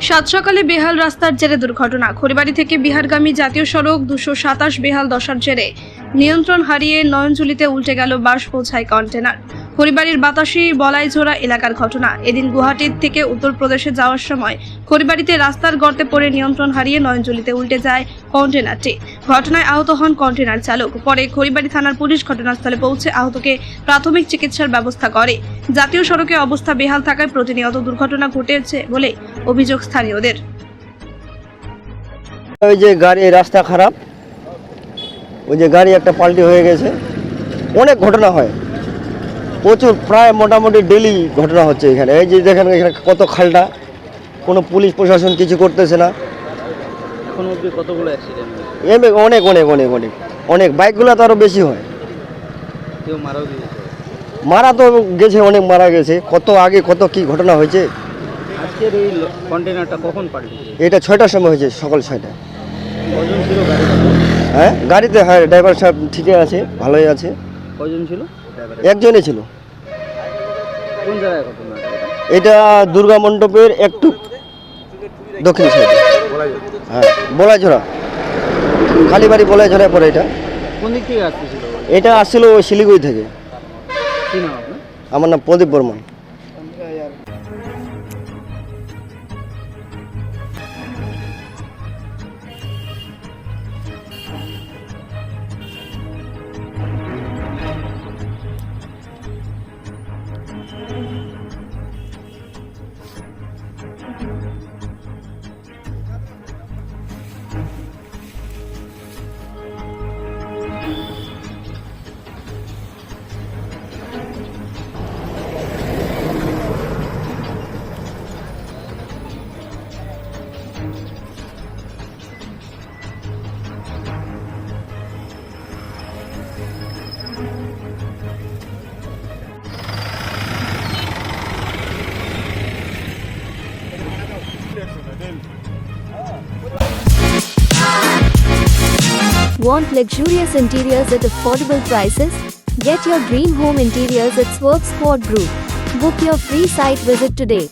সাত সকালে বেহাল রাস্তার জেরে দুর্ঘটনা। খড়িবাড়ি থেকে বিহারগামী জাতীয় সড়ক 227 বেহাল দশার জেরে নিয়ন্ত্রণ হারিয়ে নয়নজুলিতে উল্টে গেল বাস বোঝাই কন্টেনার। খড়িবাড়ির বাতাসি বলাইঝোড়া এলাকার ঘটনা। এদিন গুয়াহাটির থেকে উত্তরপ্রদেশে যাওয়ার সময় খড়িবাড়িতে রাস্তার গর্তে পড়ে নিয়ন্ত্রণ হারিয়ে নয়নজুলিতে উল্টে যায় কন্টেনারটি। ঘটনায় আহত হন কন্টেনার চালক। পরে খড়িবাড়ি থানার পুলিশ ঘটনাস্থলে পৌঁছে আহতকে প্রাথমিক চিকিৎসার ব্যবস্থা করে। জাতীয় সড়কে অবস্থা বেহাল থাকায় প্রতিনিয়ত দুর্ঘটনা ঘটেছে বলে অভিযোগ স্থানীয়দের। ওই যে গাড়ি রাস্তা খারাপ, ওই যে গাড়ি একটা পাল্টি হয়ে গেছে, অনেক ঘটনা হয়, প্রচুর, প্রায় মোটামুটি ডেলি ঘটনা হচ্ছে এখানে। এই যে দেখেন এখানে কত খালটা, কোনো পুলিশ প্রশাসন কিছু করতেছে না। এখন অবধি কতগুলো অ্যাক্সিডেন্ট হয়েছে? অনেক অনেক অনেক অনেক অনেক বাইকগুলো তো আরও বেশি হয়। কেউ মারাও গিয়েছে? মারা তো গেছে, অনেক মারা গেছে। কত আগে কত কি ঘটনা হয়েছে। আজকের এই কন্টেনারটা কখন পাল্টেছে? এটা 6টার সময় হয়েছে, সকাল 6টায়। কজন ছিল গাড়িতে? হ্যাঁ, গাড়িতে, হ্যাঁ, ড্রাইভার সাহেব ঠিকই আছে, ভালোই আছে। কজন ছিল ড্রাইভার? একজনই ছিল। কোন জায়গায় ঘটনা? এটা দুর্গা মণ্ডপের একটু দক্ষিণ সাইডে, হ্যাঁ, বলাইঝোড়া, কালীবাড়ি বলাইঝোড়ায় পরে। এটা কোন দিক থেকে আসতেছিল? এটা আসছিল ওই শিলিগুড়ি থেকে। কি নাম আপনার? আমার নাম প্রদীপ Barman. Want luxurious interiors at affordable prices? Get your dream home interiors at Swerve Squad Group. Book your free site visit today.